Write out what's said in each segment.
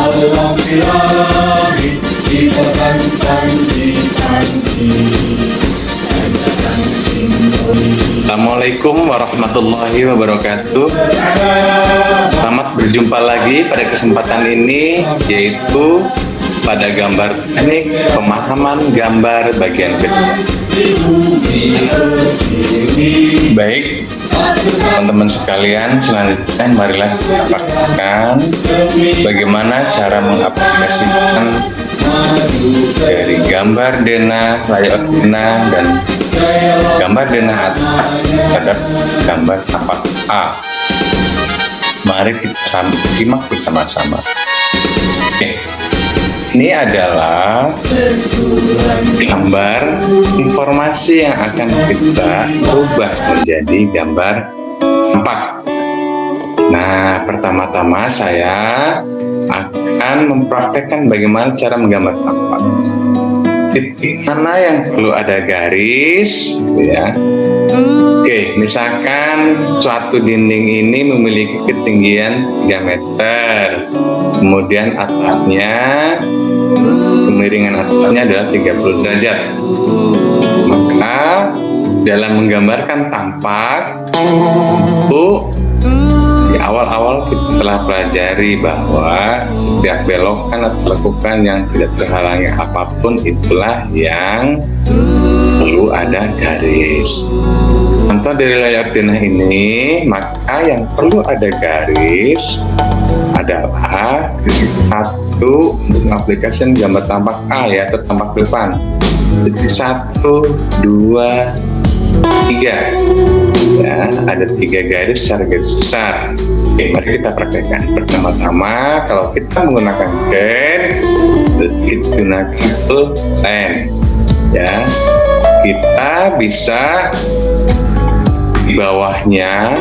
dalam birahi kita tanti dan simboli. Assalamualaikum warahmatullahi wabarakatuh. Selamat berjumpa lagi pada kesempatan ini, yaitu pada gambar teknik pemahaman gambar bagian kedua. Baik, teman-teman sekalian, selanjutnya marilah kita praktekkan bagaimana cara mengaplikasikan dari gambar denah, layout denah, dan gambar denah terhadap gambar tapak A. Mari kita simak bersama-sama. Oke. Ini adalah gambar informasi yang akan kita ubah menjadi gambar tampak. Nah, pertama-tama saya akan mempraktekkan bagaimana cara menggambar tampak. Titik mana yang perlu ada garis, ya. Oke, misalkan suatu dinding ini memiliki ketinggian 3 meter, kemudian atapnya, kemiringan atapnya adalah 30 derajat. Maka dalam menggambarkan tampak, di awal-awal kita telah pelajari bahwa setiap belokan atau lekukan yang tidak terhalangi apapun itulah yang perlu ada garis. Contoh dari layout denah ini, maka yang perlu ada garis adalah satu untuk aplikasi gambar tampak A, ya, atau tampak depan. Jadi 1, 2, 3, ya, ada 3 garis secara garis besar. Oke, mari kita praktekkan. Pertama-tama, kalau kita menggunakan pen, kita gunakan pen, ya. Kita bisa di bawahnya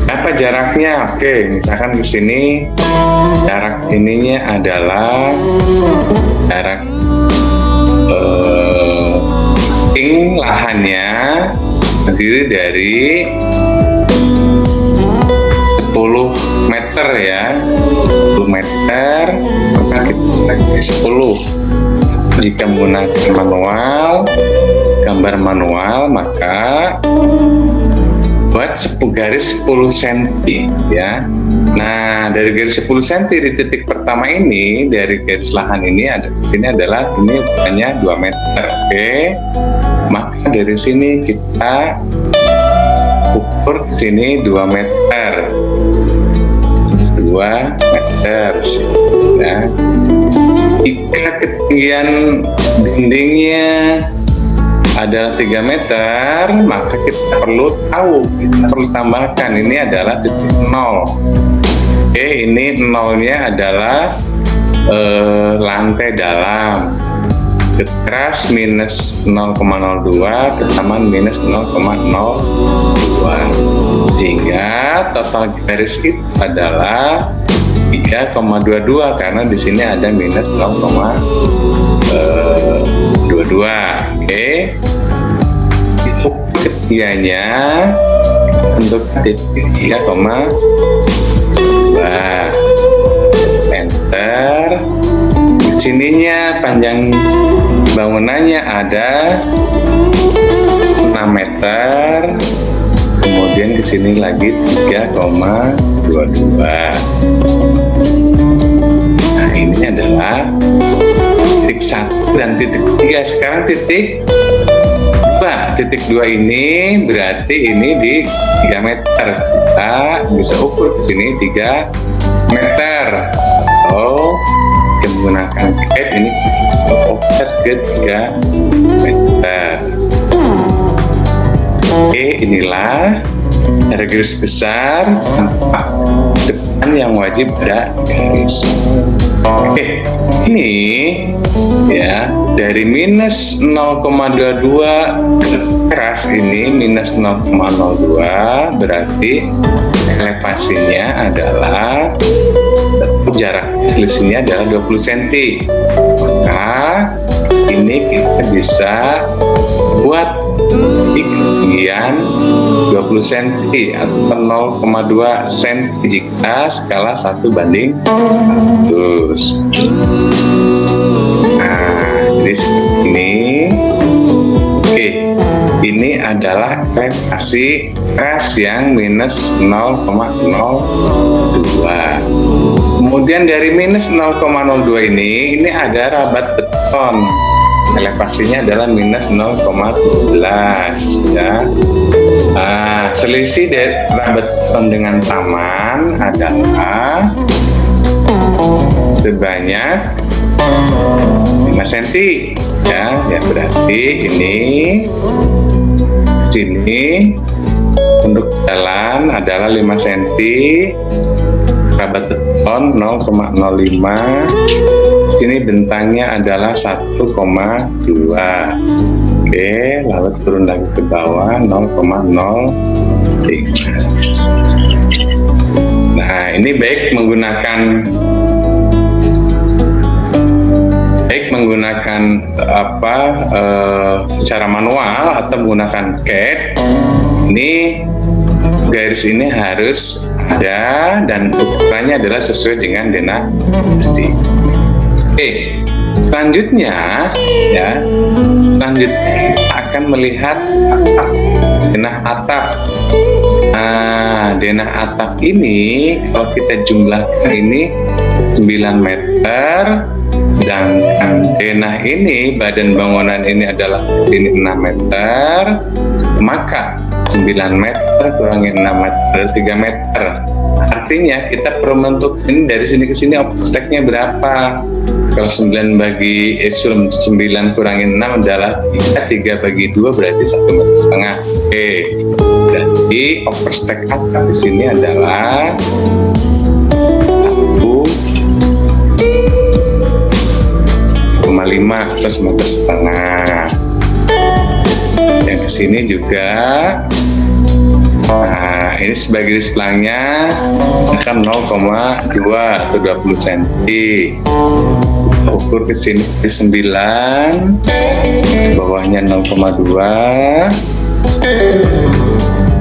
apa jaraknya? Oke, misalkan di sini jarak ininya adalah jarak lahannya terdiri dari 10 meter, ya, 10 meter, maka kita pakai 10. Jika menggunakan manual, gambar manual, maka buat garis 10 cm, ya. Nah, dari garis 10 cm di titik pertama ini, dari garis lahan ini adalah ini ukurannya 2 meter. Oke. Maka dari sini kita ukur ke sini 2 meter. 2 meter, ya. Jika ketinggian dindingnya adalah 3 meter, maka kita perlu tambahkan ini adalah titik 0. Oke, ini nolnya adalah lantai dalam. Keteras minus 0,02, ketaman minus 0,02. Sehingga total garis itu adalah 3,22 karena di sini ada minus 0,22. Oke. Itu ketiganya untuk titik 3,2. Enter. Sininya panjang bangunannya ada 6 meter. Kemudian di sini lagi 3,22. Nah, ini adalah titik 1 dan titik 3. Sekarang titik 2. Titik 2 ini berarti ini di 3 meter. Kita bisa ukur di sini 3 meter. Atau kita menggunakan guide ini offset ke 3 meter. Oke, inilah cara garis besar tampak depan yang wajib ada garis. Oke, ini ya dari minus 0,22 keras ini minus 0,02 berarti elevasinya adalah jarak selisihnya adalah 20 cm. Maka ini kita bisa buat kemudian 20 cm atau 0,2 cm jika skala 1:100. Nah, jadi seperti ini. Oke, ini adalah elevasi S yang minus 0,02. Kemudian dari minus 0,02 ini ada rabat beton. Elevasinya adalah minus 0,17 ya. Selisih dari rabat beton dengan taman adalah sebanyak 5 cm ya. Ya berarti ini sini untuk jalan adalah 5 cm, rabat beton 0,05, sini bentangnya adalah 1,2. Oke, lalu turun lagi ke bawah 0,05. Nah, ini baik menggunakan secara manual atau menggunakan CAD. Ini garis ini harus ada dan ukurannya adalah sesuai dengan denah tadi. Oke, selanjutnya kita akan melihat atap, denah atap. Nah, denah atap ini kalau kita jumlahkan ini 9 meter, sedangkan denah ini, badan bangunan ini adalah ini 6 meter, maka 9 meter kurangi 6 meter 3 meter. Artinya kita perlu menentukan ini dari sini ke sini obsteknya berapa. Kalau 9 kurangi 6 adalah 3 bagi 2 berarti 1,5 meter. Oke, berarti overstek atap di sini adalah 1,5 atau 1,5 meter. Yang kesini juga, nah ini sebagai garis pelangnya akan 0,2 atau 20 cm. Ukur ke sini 9, bawahnya 0,2,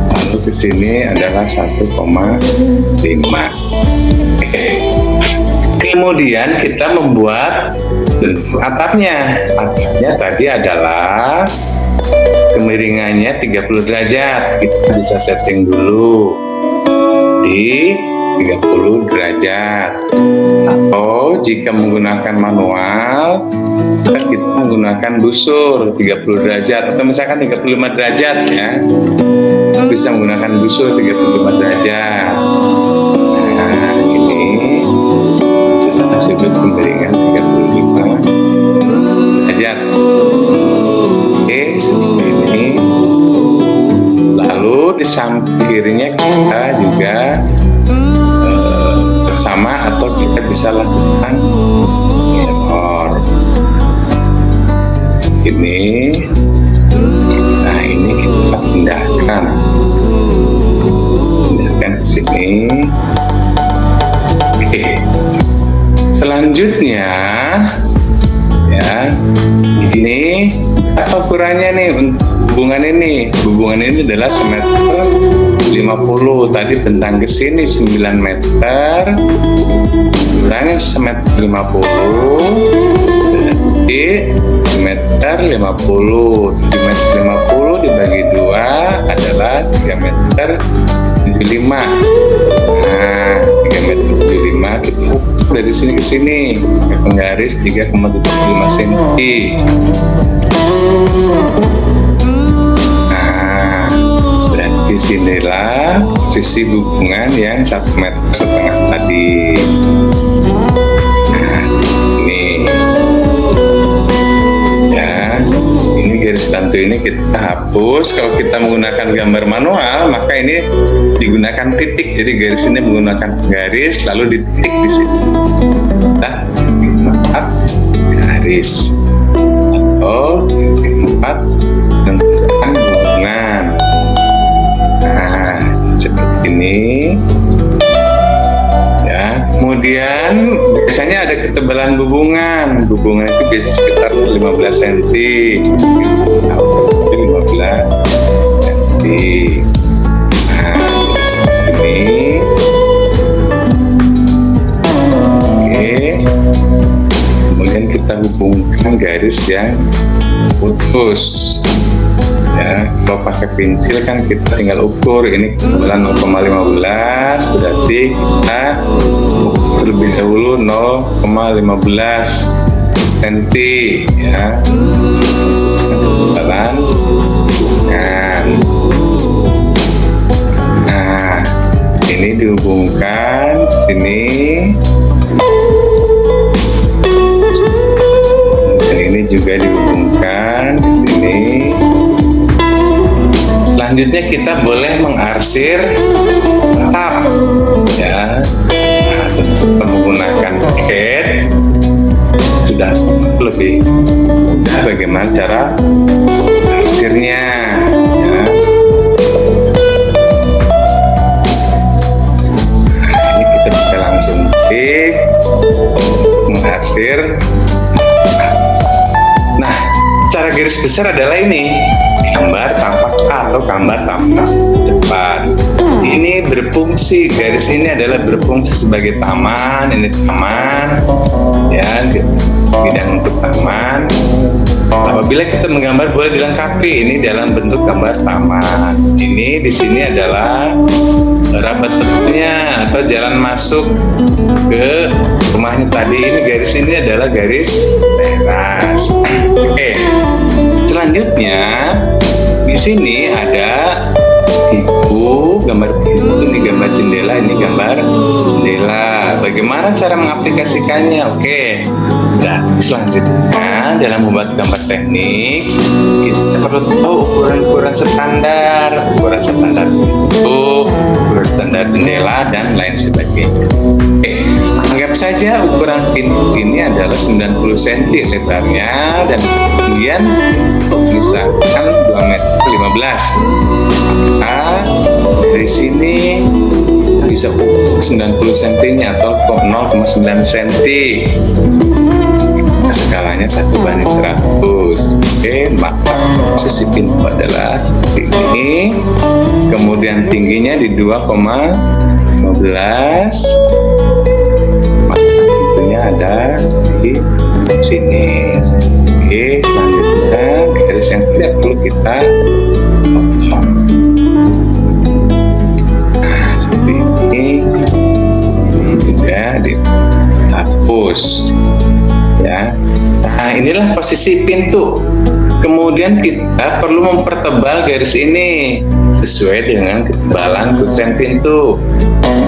lalu ke sini adalah 1,5. Oke. Kemudian kita membuat atapnya. Atapnya tadi adalah kemiringannya 30 derajat. Kita bisa setting dulu di 30 derajat. Atau jika menggunakan manual, kita menggunakan busur 30 derajat atau misalkan 35 derajat ya. Bisa menggunakan busur 35 derajat. Nah, ini sudut kemiringan 35 derajat. Oke, seperti ini. Lalu di samping kirinya kita juga bersama atau kita bisa lakukan mirror. Ini, nah ini kita pindahkan ke sini. Oke. Selanjutnya ya, ini apa ukurannya nih untuk hubungan ini? Hubungan ini adalah 1,50 m. Tadi bentang ke sini 9 meter, kurangin 1,50 m, berarti 1,50 m. 7,50 m dibagi 2 adalah 3,75 m. Nah, 3,75 m itu dari sini ke sini, penggaris 3,75 cm. Nah, berarti sinilah posisi hubungan yang 1,5 meter tadi. Nah, ini ya, ini garis bantu ini kita hapus. Kalau kita menggunakan gambar manual, maka ini digunakan titik. Jadi garis ini menggunakan garis lalu dititik di sini. Nah, tempat garis atau tempat menentukan hubungan. Nah, seperti ini. Ya, kemudian biasanya ada ketebalan hubungan. Hubungan itu biasanya sekitar 15 cm. 15 cm. yang putus. Ya, kalau pakai pensil kan kita tinggal ukur, ini kebetulan 0,15, berarti kita terlebih dahulu 0,15 cm ya. Kebetulan hubungan. Nah, ini dihubungkan sini. Dan ini juga dihubungkan di sini. Selanjutnya kita boleh mengarsir tap ya. Nah, tentu menggunakan cat sudah lebih mudah bagaimana cara arsirnya ya. Nah, ini kita bisa langsung klik mengarsir. Nah, cara garis besar adalah ini, gambar tampak A atau gambar tampak depan. Ini berfungsi, garis ini adalah berfungsi sebagai taman, ini taman ya, bidang untuk taman. Apabila kita menggambar boleh dilengkapi, ini dalam bentuk gambar taman. Ini di sini adalah rabat tepinya atau jalan masuk ke rumahnya tadi. Ini garis ini adalah garis teras. Oke. Selanjutnya di sini ada pintu, gambar pintu, ini gambar jendela, ini gambar jendela. Bagaimana cara mengaplikasikannya? Oke. Nah, selanjutnya dalam membuat gambar teknik kita perlu tahu ukuran-ukuran standar pintu, ukuran standar jendela dan lain sebagainya. Oke. Anggap saja ukuran pintu ini adalah 90 cm lebarnya dan kemudian misalkan 2,15 m. Maka dari sini bisa ukur 90 cm atau 0,9 cm. Skalanya 1:100. Oke, maka posisi pintu adalah seperti ini. Kemudian tingginya di 2,15. Ada di sini. Oke, selanjutnya garis yang tidak perlu kita potong. Nah, seperti ini juga dihapus ya. Nah, inilah posisi pintu. Kemudian kita perlu mempertebal garis ini sesuai dengan ketebalan kucen pintu.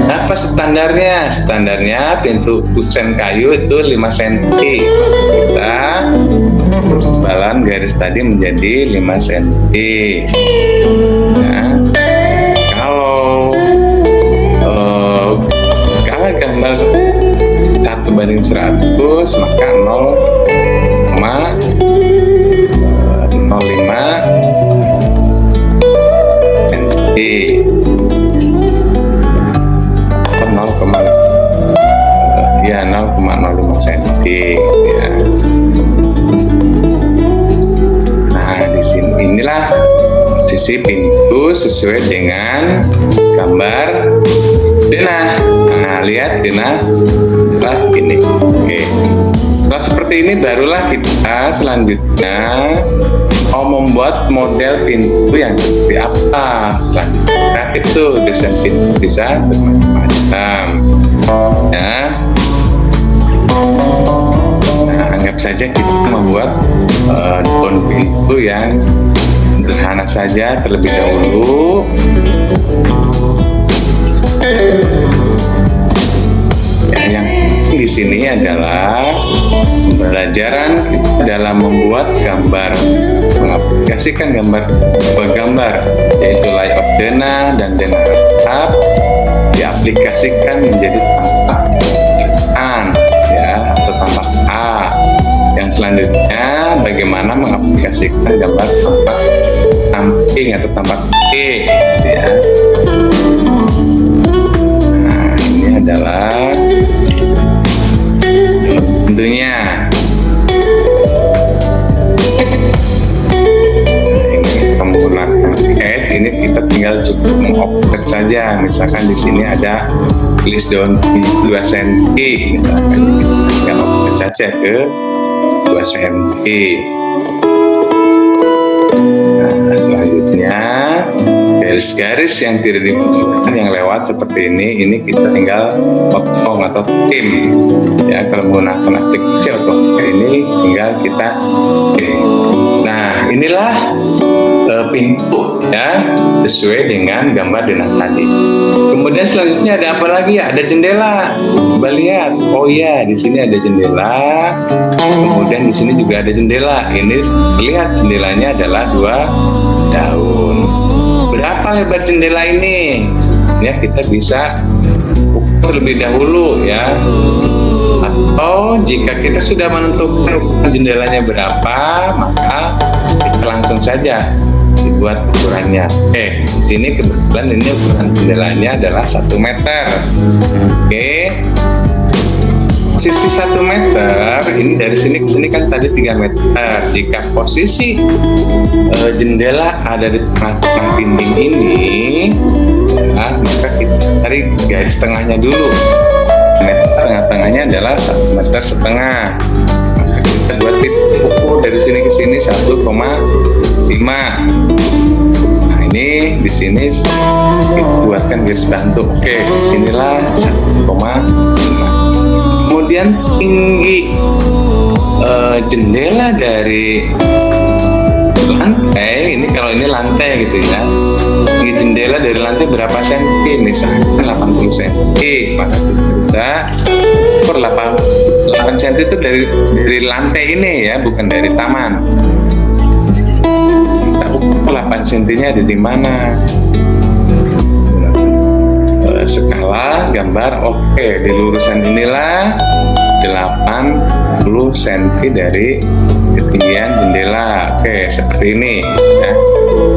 Apa standarnya? Standarnya pintu kucen kayu itu 5 cm. Kita ketebalan garis tadi menjadi 5 cm. Nah, kalau skala gambar 1:100 maka 0,05 cm. Ya 0,05 cm ya. Nah, di sini inilah posisi pintu sesuai dengan gambar denah. Nah, lihat denah adalah ini. Oke. Kalau seperti ini barulah kita selanjutnya mau membuat model pintu yang seperti apa. Selanjutnya kreatif tuh, desain pintu bisa bermacam-macam ya. Nah, anggap saja kita membuat daun pintu yang sederhana saja terlebih dahulu. Ya, yang di sini adalah pembelajaran kita dalam membuat gambar, mengaplikasikan gambar yaitu layout denah dan denah tetap diaplikasikan menjadi tampak an ya atau tampak A. Yang selanjutnya bagaimana mengaplikasikan gambar tampak samping atau tampak E ya. Nah, ini adalah tentunya ini menggunakan CAD. Ini kita tinggal cukup mengobjek saja. Misalkan di sini ada list daun 2 cm, misalkan kita tinggal objek saja ke 2 cm. Nah, selanjutnya garis-garis yang tidak dibutuhkan yang lewat seperti ini kita tinggal potong atau trim ya. Kalau menggunakan aplikasi AutoCAD ini tinggal kita trim. Nah, inilah pintu ya, sesuai dengan gambar denah tadi. Kemudian selanjutnya ada apa lagi ya? Ada jendela. Coba lihat. Oh iya, di sini ada jendela. Kemudian di sini juga ada jendela. Ini lihat jendelanya adalah 2 daun. Berapa lebar jendela ini? Ya, kita bisa ukur terlebih dahulu ya. Atau jika kita sudah menentukan jendelanya berapa, maka kita langsung saja dibuat ukurannya. Di sini kebetulan ini ukuran jendelanya adalah 1 meter. Posisi 1 meter ini dari sini ke sini kan tadi 3 meter. Jika posisi jendela ada di tengah-tengah dinding ini, nah, maka kita cari garis tengahnya dulu. Tengah-tengahnya adalah 1,5 meter. Maka kita buat titik ukur dari sini ke sini 1,5. Nah, ini di sini dibuatkan garis bantu. Disinilah 1,5. Kemudian tinggi jendela dari lantai, ini kalau ini lantai gitu ya, tinggi jendela dari lantai berapa senti? Misalkan 80 cm, maka kita ukur 8 cm itu dari lantai ini ya, bukan dari taman. Kita ukur 8 cm nya ada di mana? Skala gambar di lurusan inilah 80 cm dari ketinggian jendela. Seperti ini ya.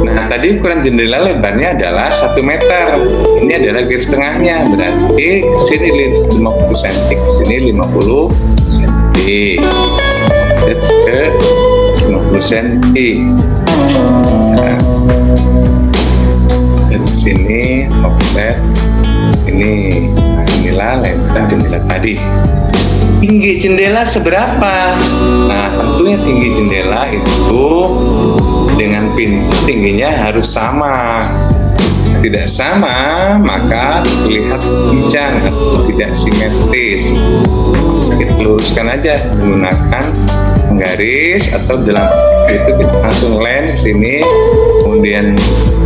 Nah, tadi ukuran jendela lebarnya adalah 1 meter. Ini adalah garis tengahnya, berarti sini 50 cm, sini 50 cm, ke 50 cm. Nah, dari sini offset ini. Nah, inilah lebar jendela tadi. Tinggi jendela seberapa? Nah, tentunya tinggi jendela itu dengan pintu tingginya harus sama. Tidak sama, maka terlihat pincang atau tidak simetris. Kita luruskan aja menggunakan garis, atau dalam itu kita langsung lem sini. Kemudian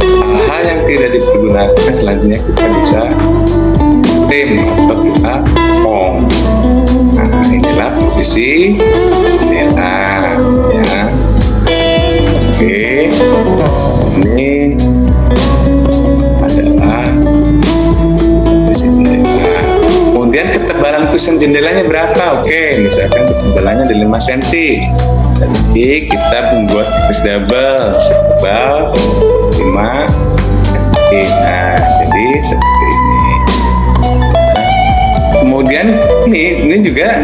hal-hal yang tidak dipergunakan selanjutnya kita bisa trim atau kita potong. Nah, inilah posisi jendela ya. Ini adalah posisi jendela. Kemudian ketebalan kusen jendelanya berapa? Misalkan ketebalannya di 5 cm. Jadi kita membuat garis double setebal 5 cm. Nah, jadi seperti ini. Kemudian ini juga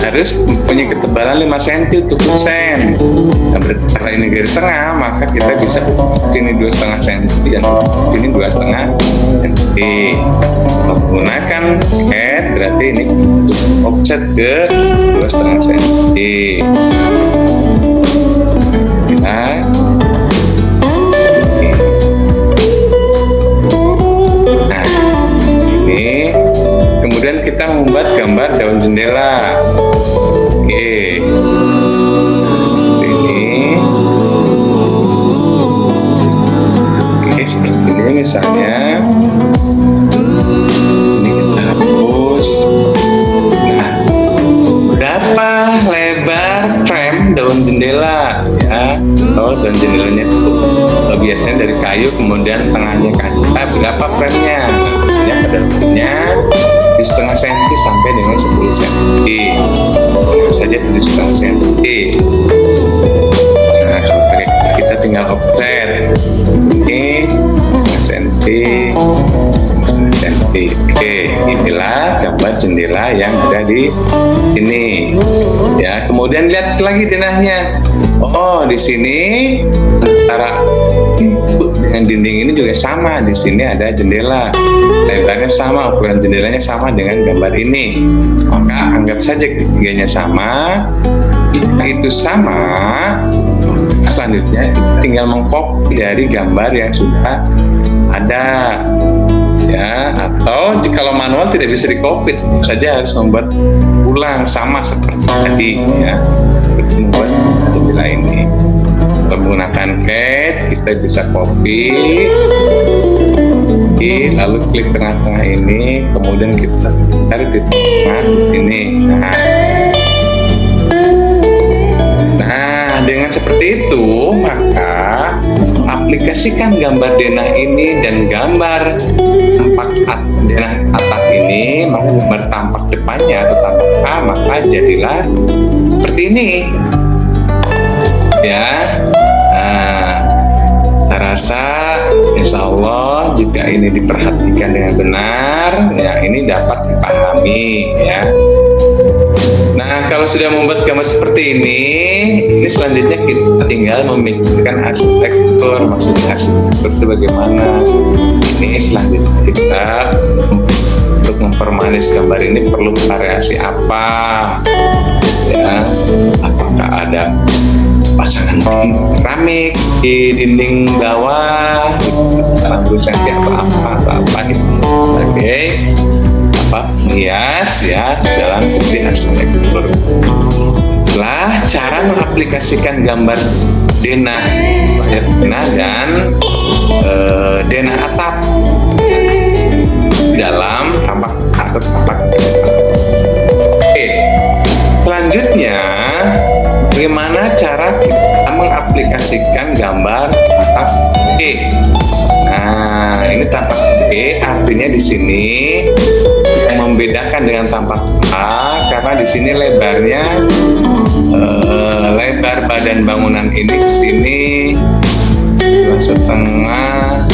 harus mempunyai ketebalan 5 cm untuk kusen. Nah, karena ini garis tengah, maka kita bisa sini 2,5 cm dan sini 2,5 cm. Menggunakan head berarti ini offset ke 2,5 cm. Nah, ini kemudian kita membuat gambar daun jendela. Seperti ini misalnya. Ini kita hapus. Nah, berapa lebar frame daun jendela ya? Daun jendelanya itu biasanya dari kayu, kemudian tengahnya kaca. Berapa frame-nya? Nah, pada frame-nya 7,5 cm sampai dengan 10 cm. Saja 7,5 cm. Nah, kita tinggal offset ini 5 cm. Inilah gambar jendela yang ada di sini. Ya, kemudian lihat lagi denahnya. Di sini antara pintu dengan dinding ini juga sama. Di sini ada jendela, lebarnya sama, ukuran jendelanya sama dengan gambar ini. Maka anggap saja ketiganya sama. jika itu sama, selanjutnya kita tinggal mengcopy dari gambar yang sudah ada, ya. Atau jika manual tidak bisa di-copy, tentu saja harus membuat ulang sama seperti tadi, ya. Membuat jendela ini. Kalau menggunakan CAD, kita bisa copy, lalu klik tengah-tengah ini, kemudian kita cari di tengah ini. Nah, dengan seperti itu, maka aplikasikan gambar denah ini dan gambar tampak denah atap ini, maka gambar tampak depannya atau tampak A, maka jadilah seperti ini, ya. Nah, saya rasa insya Allah jika ini diperhatikan dengan benar, ya ini dapat dipahami, ya. Nah, kalau sudah membuat gambar seperti ini selanjutnya kita tinggal memikirkan arsitektur. Maksudnya arsitektur itu bagaimana? Ini selanjutnya kita untuk mempermanis gambar ini perlu variasi apa? Ya, apakah ada pasangan keramik di dinding bawah, rambut cantik atau apa gitu sebagai hias, ya, dalam sisi arsitektur. Setelah cara mengaplikasikan gambar denah dan denah atap dalam tampak atau tampak. Oke, selanjutnya bagaimana cara kita mengaplikasikan gambar tampak B? Nah, ini tampak B, artinya di sini yang membedakan dengan tampak A karena di sini lebarnya lebar badan bangunan ini ke sini 2,5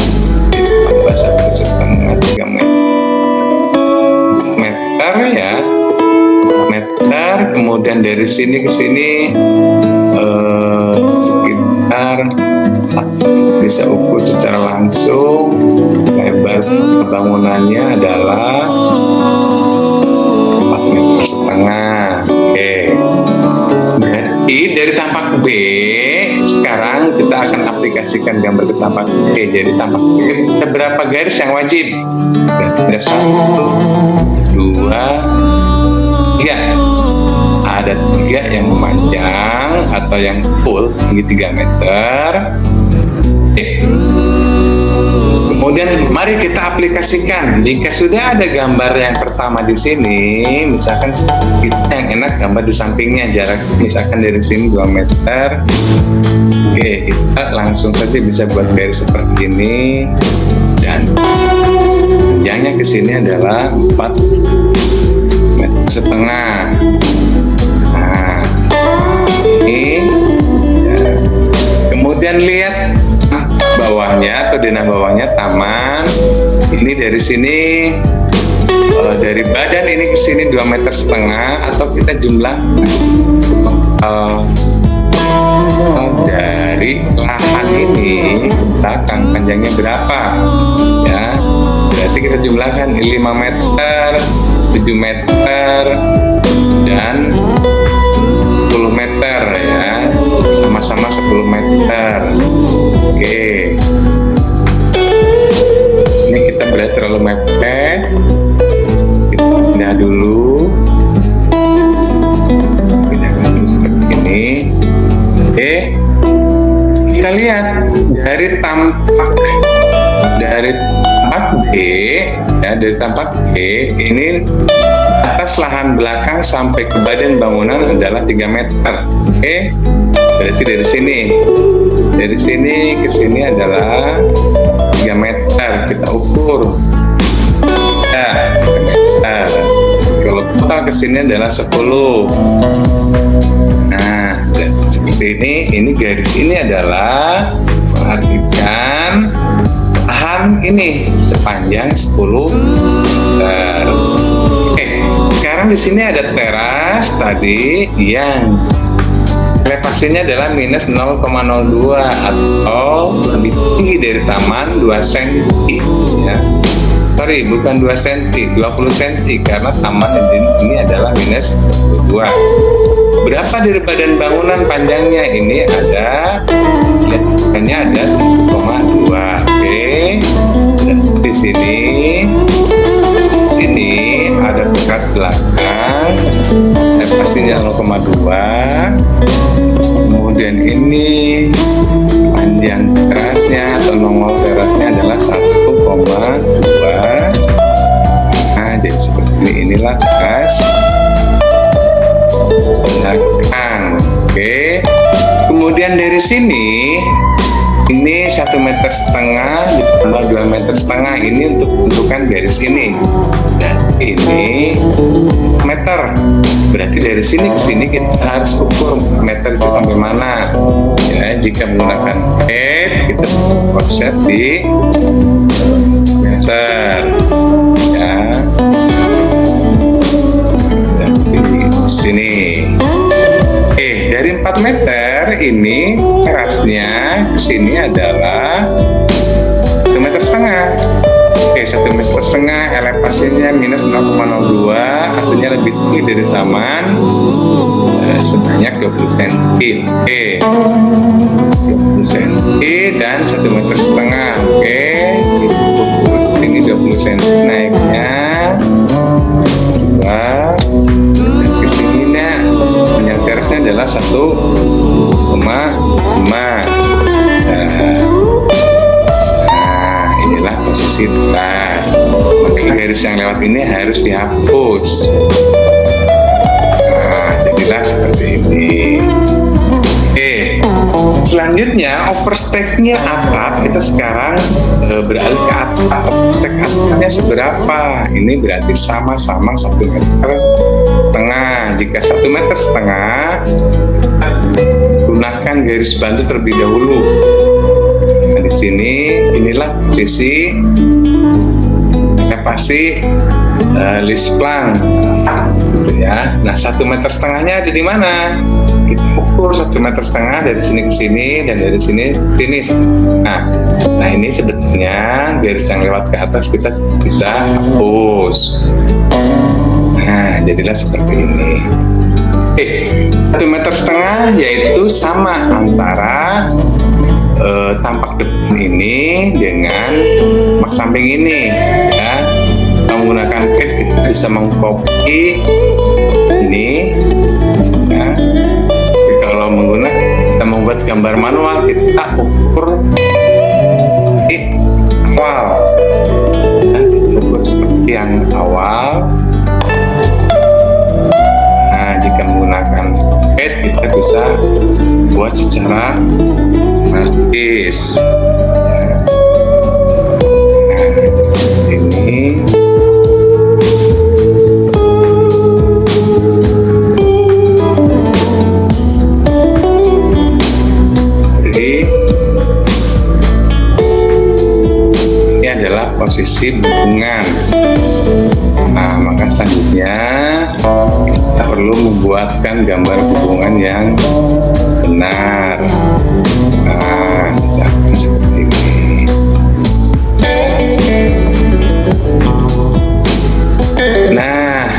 3 meter, ya, meter. Kemudian dari sini ke sini sekitar bisa ukur secara langsung lebar bangunannya adalah 4,5 meter. Oke. Berarti dari tampak B sekarang kita akan aplikasikan gambar ke tampak B. Jadi tampak B ada berapa garis yang wajib? Ada 1, 2, 3. Ada 3 yang memanjang atau yang full tinggi 3 meter. Kemudian mari kita aplikasikan. Jika sudah ada gambar yang pertama di sini, misalkan kita yang enak gambar di sampingnya, jarak misalkan dari sini 2 meter. Oke, kita langsung saja bisa buat garis seperti ini dan panjangnya ke sini adalah 4,5 meter. Nah, ini ya. Kemudian lihat bawahnya atau denah bawahnya taman. Ini dari sini dari badan ini ke sini 2,5 meter atau kita jumlah dari lahan ini belakang panjangnya berapa, ya. Berarti kita jumlahkan 5 meter, 7 meter dan 10 meter, ya. Sama-sama 10 meter. Oke. Ini kita berarti terlalu mepet. Kita pindah dulu. Pindahkan dulu seperti ini. Oke. Kita lihat dari tampak B, ya, dari tampak B ini atas lahan belakang sampai ke badan bangunan adalah 3 meter. Oke. Berarti dari sini ke sini adalah 3 meter. Kita ukur. Ya, 3 meter. Kalau total ke sini adalah 10. Nah, seperti ini garis ini adalah mengartikan lahan ini sepanjang 10 meter. Oke, sekarang di sini ada teras tadi yang elevasinya adalah minus 0,02 atau lebih tinggi dari taman 2 cm, ya. sorry, bukan 2 cm, 20 cm, karena taman ini adalah minus 2. Berapa dari badan bangunan panjangnya? Ini ada, lihatnya ada 1,2. Oke, dan di sini ada bekas belakang, pastinya 0,2. Kemudian ini panjang terasnya atau nongol terasnya adalah 1,2. Nah, jadi seperti inilah bekas belakang. Oke, kemudian dari sini ini 1,5 meter ditambah 2,5 meter ini untuk bentukan garis ini, dan ini meter. Berarti dari sini ke sini kita harus ukur meter itu sampai mana. Ya, jika menggunakan head kita offset di meter. Ya, dan di sini. Dari 4 meter ini terasnya ke sini adalah 1,5 meter. Oke, 1,5 meter, elevasinya minus 0,02, artinya lebih tinggi dari taman sebanyak 20 cm. Oke, 20 cm dan 1,5 meter. Oke, ini 20 cm naiknya. Terasnya adalah 1,5. Nah, inilah posisi teras. Maka garis yang lewat ini harus dihapus. Nah, jadilah seperti ini. Oke, selanjutnya overstack-nya atap. Kita sekarang beralih ke atap. Overstack atapnya seberapa? Ini berarti sama-sama 1,5 meter. Jika 1,5 meter, gunakan garis bantu terlebih dahulu. Nah, di sini inilah posisi elevasi list plan, gitu ya. Nah, 1,5 meter ada di mana? Kita ukur 1,5 meter dari sini ke sini dan dari sini ke sini. Nah, ini sebetulnya garis yang lewat ke atas kita hapus. Nah, jadilah seperti ini. 1,5 meter yaitu sama antara tampak depan ini dengan mak samping ini. Ya, menggunakan pet kita bisa mengcopy ini. Ya. Tapi kalau kita membuat gambar manual, kita ukur awal. Ya, kita buat seperti yang awal. Jika menggunakan pad kita bisa buat secara otomatis. Nah, ini adalah posisi hubungan. Nah, maka selanjutnya kita perlu membuatkan gambar hubungan yang benar. Nah, misalkan seperti ini. Nah,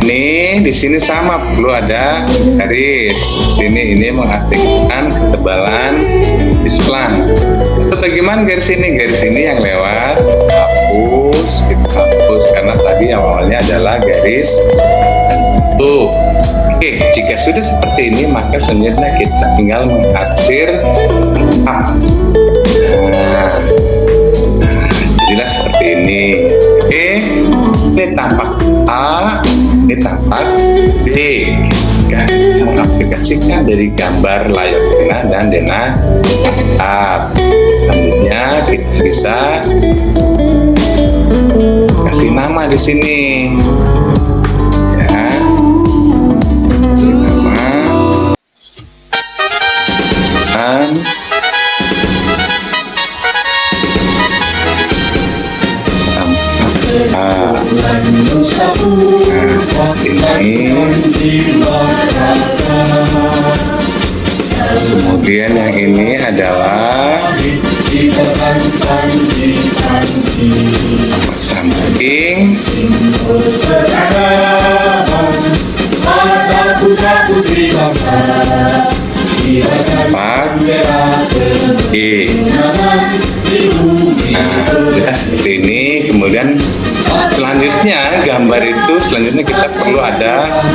ini di sini sama, perlu ada garis. Sini ini mengartikan ketebalan selang. Bagaimana garis ini? Garis ini yang lewat kita hapus karena tadi awalnya adalah garis bentuk. Oke, jika sudah seperti ini maka selanjutnya kita tinggal mengarsir atap. Nah, jadilah seperti ini. Oke, ini tampak A, ini tampak D. Kita mengaplikasikan dari gambar layout denah dan denah atap. Selanjutnya kita bisa ganti nama di sini. Ya, ganti nama dan kemudian yang ini adalah samping, Ada putra putri bangsa, tampak G. Nah, udah seperti ini. Kemudian selanjutnya gambar itu kita perlu ada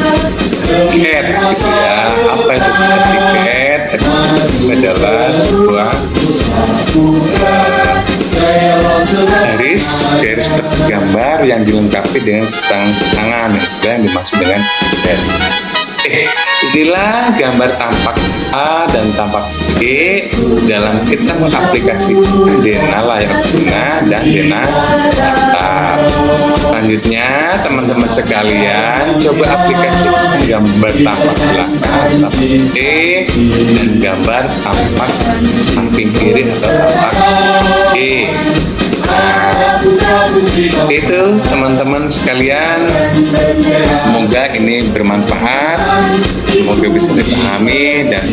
etiket gitu ya. Apa itu etiket? Etiket adalah sebuah garis gambar yang dilengkapi dengan tangan yang dimaksud dengan garis. Inilah gambar tampak A dan tampak B dalam kita mengaplikasikan DNA layar guna dan DNA datar. Selanjutnya, teman-teman sekalian, coba aplikasikan gambar tampak belakang, tampak D, dan gambar tampak samping kiri atau tampak E. Nah, itu teman-teman sekalian, semoga ini bermanfaat, semoga bisa dipahami dan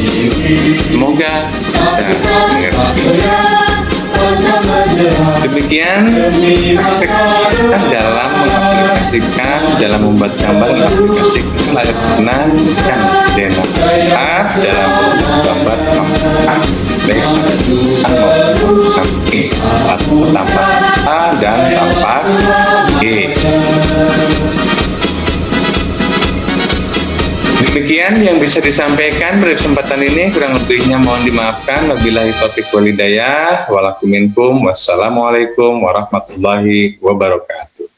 semoga bisa mengerti. Demikian praktek kita dalam mengaplikasikan, dalam membuat gambar, mengaplikasikan layar guna dan DNA dalam gambar tampak baik atau tampak A dan tampak G. Demikian yang bisa disampaikan pada kesempatan ini, kurang lebihnya mohon dimaafkan. Wabillahi taufiq wal hidayah. Walakum minkum. Wassalamualaikum warahmatullahi wabarakatuh.